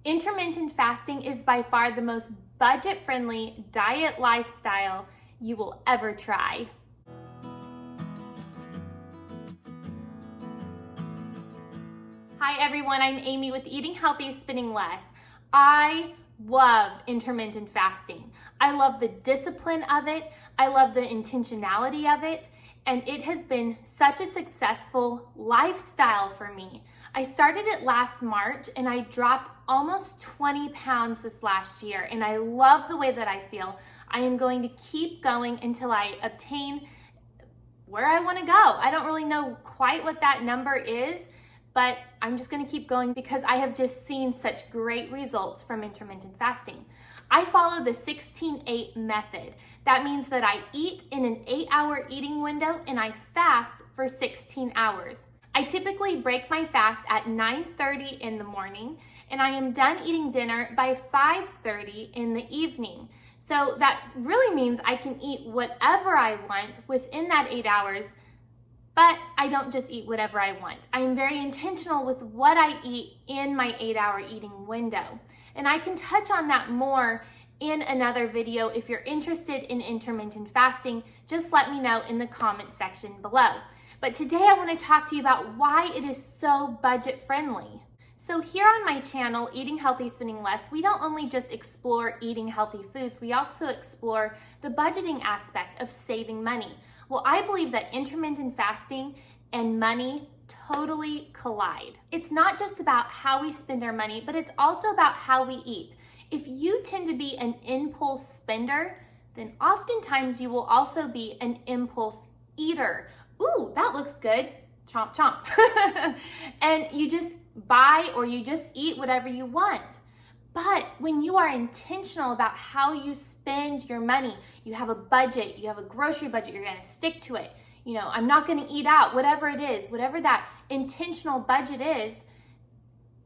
Intermittent fasting is by far the most budget-friendly diet lifestyle you will ever try. Hi everyone, I'm Amy with Eating Healthy, Spending Less. I love intermittent fasting. I love the discipline of it. I love the intentionality of it. And it has been such a successful lifestyle for me. I started it last March and I dropped almost 20 pounds this last year. And I love the way that I feel. I am going to keep going until I obtain where I want to go. I don't really know quite what that number is, but I'm just going to keep going because I have just seen such great results from intermittent fasting. I follow the 16-8 method. That means that I eat in an 8-hour eating window and I fast for 16 hours. I typically break my fast at 9:30 in the morning and I am done eating dinner by 5:30 in the evening. So that really means I can eat whatever I want within that 8 hours. But I don't just eat whatever I want. I am very intentional with what I eat in my 8-hour eating window. And I can touch on that more in another video. If you're interested in intermittent fasting, just let me know in the comment section below. But today I want to talk to you about why it is so budget friendly. So here on my channel, Eating Healthy, Spending Less, we don't only just explore eating healthy foods, we also explore the budgeting aspect of saving money. Well, I believe that intermittent fasting and money totally collide. It's not just about how we spend our money, but it's also about how we eat. If you tend to be an impulse spender, then oftentimes you will also be an impulse eater. Ooh, that looks good. Chomp, chomp. And you just buy or you just eat whatever you want. But when you are intentional about how you spend your money, you have a budget, you have a grocery budget, you're gonna stick to it. You know, I'm not gonna eat out, whatever it is, whatever that intentional budget is,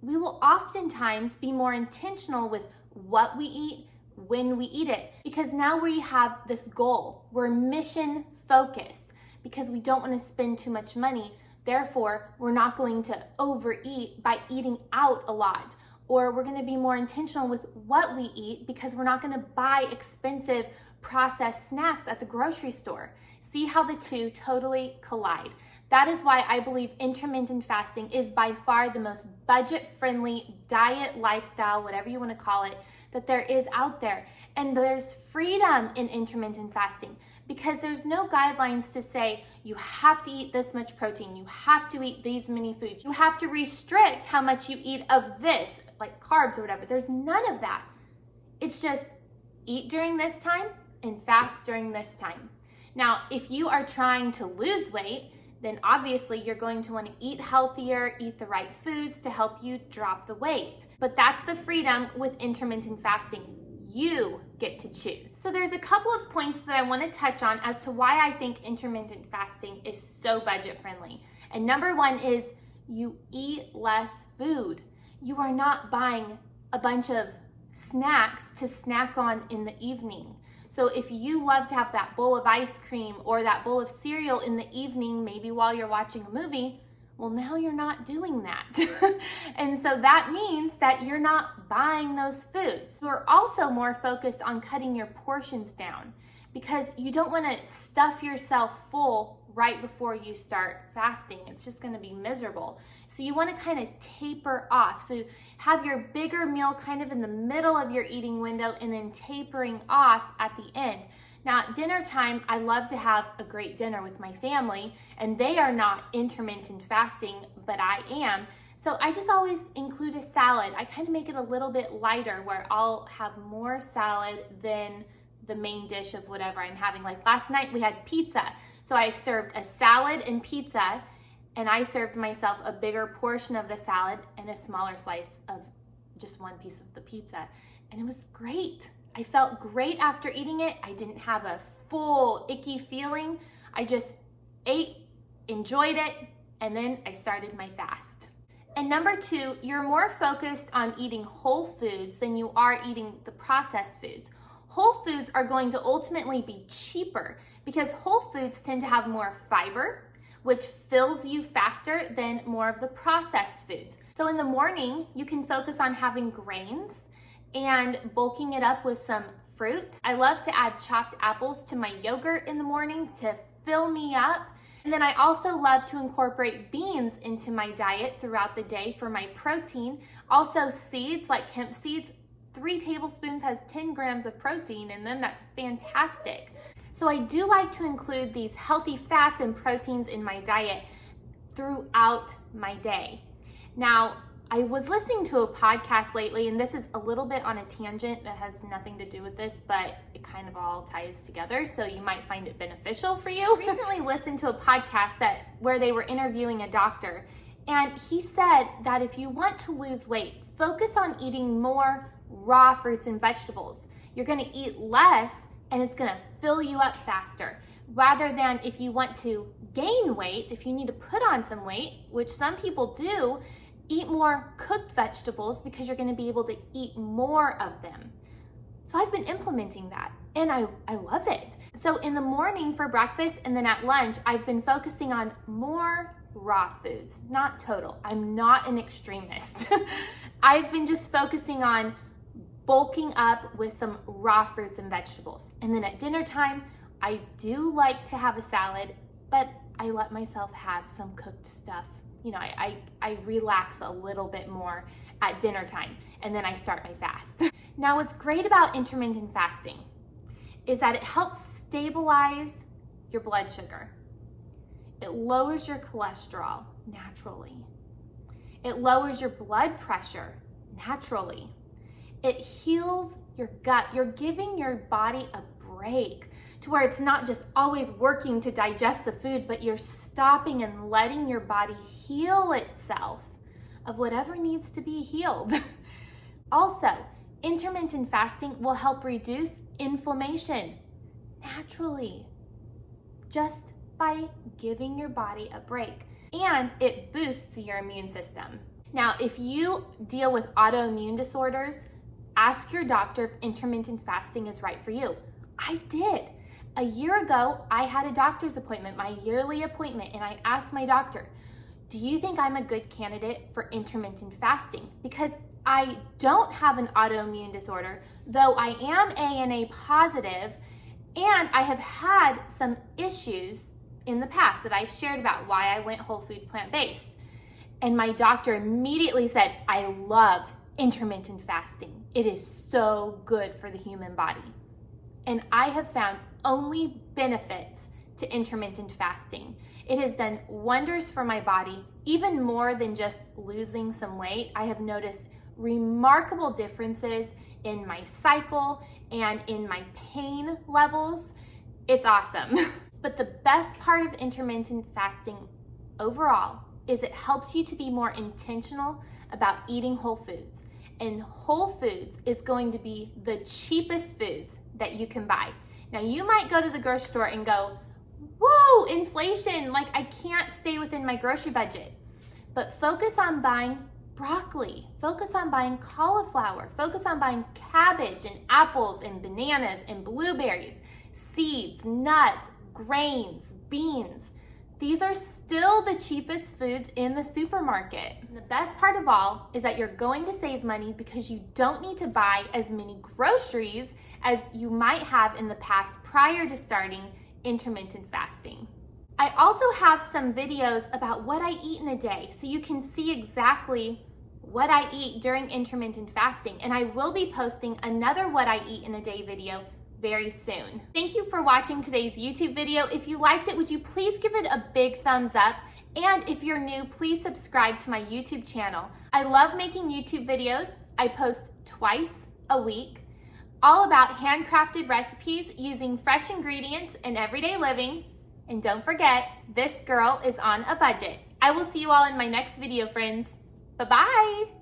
we will oftentimes be more intentional with what we eat, when we eat it. Because now we have this goal. We're mission focused because we don't wanna spend too much money. Therefore, we're not going to overeat by eating out a lot. Or we're gonna be more intentional with what we eat because we're not gonna buy expensive processed snacks at the grocery store. See how the two totally collide. That is why I believe intermittent fasting is by far the most budget-friendly diet lifestyle, whatever you wanna call it, that there is out there. And there's freedom in intermittent fasting because there's no guidelines to say you have to eat this much protein, you have to eat these many foods, you have to restrict how much you eat of this, like carbs or whatever. There's none of that. It's just eat during this time and fast during this time. Now, if you are trying to lose weight, then obviously you're going to want to eat healthier, eat the right foods to help you drop the weight. But that's the freedom with intermittent fasting. You get to choose. So there's a couple of points that I want to touch on as to why I think intermittent fasting is so budget friendly. And number one is you eat less food. You are not buying a bunch of snacks to snack on in the evening. So if you love to have that bowl of ice cream or that bowl of cereal in the evening, maybe while you're watching a movie, well, now you're not doing that. And so that means that you're not buying those foods. You're also more focused on cutting your portions down because you don't want to stuff yourself full right before you start fasting. It's just going to be miserable. So you want to kind of taper off. So have your bigger meal kind of in the middle of your eating window and then tapering off at the end. Now at dinner time, I love to have a great dinner with my family and they are not intermittent fasting, but I am. So I just always include a salad. I kind of make it a little bit lighter where I'll have more salad than the main dish of whatever I'm having. Like last night we had pizza. So I served a salad and pizza, and I served myself a bigger portion of the salad and a smaller slice of just one piece of the pizza. And it was great. I felt great after eating it. I didn't have a full icky feeling. I just ate, enjoyed it, and then I started my fast. And number two, you're more focused on eating whole foods than you are eating the processed foods. Whole foods are going to ultimately be cheaper because whole foods tend to have more fiber, which fills you faster than more of the processed foods. So in the morning, you can focus on having grains and bulking it up with some fruit. I love to add chopped apples to my yogurt in the morning to fill me up. And then I also love to incorporate beans into my diet throughout the day for my protein. Also seeds like hemp seeds, 3 tablespoons has 10 grams of protein in them. That's fantastic. So I do like to include these healthy fats and proteins in my diet throughout my day. Now, I was listening to a podcast lately, and this is a little bit on a tangent that has nothing to do with this, but it kind of all ties together, so you might find it beneficial for you. I recently listened to a podcast where they were interviewing a doctor, and he said that if you want to lose weight, focus on eating more raw fruits and vegetables. You're gonna eat less, and it's gonna fill you up faster. Rather than if you want to gain weight, if you need to put on some weight, which some people do, eat more cooked vegetables because you're gonna be able to eat more of them. So I've been implementing that and I love it. So in the morning for breakfast and then at lunch, I've been focusing on more raw foods, not total. I'm not an extremist. I've been just focusing on bulking up with some raw fruits and vegetables. And then at dinner time, I do like to have a salad, but I let myself have some cooked stuff. You know, I relax a little bit more at dinner time, and then I start my fast. Now, what's great about intermittent fasting is that it helps stabilize your blood sugar. It lowers your cholesterol naturally. It lowers your blood pressure naturally. It heals your gut. You're giving your body a break to where it's not just always working to digest the food, but you're stopping and letting your body heal itself of whatever needs to be healed. Also, intermittent fasting will help reduce inflammation naturally, just by giving your body a break. And it boosts your immune system. Now, if you deal with autoimmune disorders, ask your doctor if intermittent fasting is right for you. I did. A year ago, I had a doctor's appointment, my yearly appointment, and I asked my doctor, do you think I'm a good candidate for intermittent fasting? Because I don't have an autoimmune disorder, though I am ANA positive, and I have had some issues in the past that I've shared about why I went whole food plant-based. And my doctor immediately said, I love intermittent fasting. It is so good for the human body. And I have found only benefits to intermittent fasting. It has done wonders for my body, even more than just losing some weight. I have noticed remarkable differences in my cycle and in my pain levels. It's awesome. But the best part of intermittent fasting overall is it helps you to be more intentional about eating whole foods. And whole foods is going to be the cheapest foods that you can buy. Now, you might go to the grocery store and go, whoa, inflation, like I can't stay within my grocery budget. But focus on buying broccoli, focus on buying cauliflower, focus on buying cabbage and apples and bananas and blueberries, seeds, nuts, grains, beans. These are still the cheapest foods in the supermarket. And the best part of all is that you're going to save money because you don't need to buy as many groceries as you might have in the past prior to starting intermittent fasting. I also have some videos about what I eat in a day so you can see exactly what I eat during intermittent fasting. And I will be posting another What I Eat in a Day video very soon. Thank you for watching today's YouTube video. If you liked it, would you please give it a big thumbs up? And if you're new, please subscribe to my YouTube channel. I love making YouTube videos. I post twice a week, all about handcrafted recipes using fresh ingredients in everyday living. And don't forget, this girl is on a budget. I will see you all in my next video, friends. Bye-bye.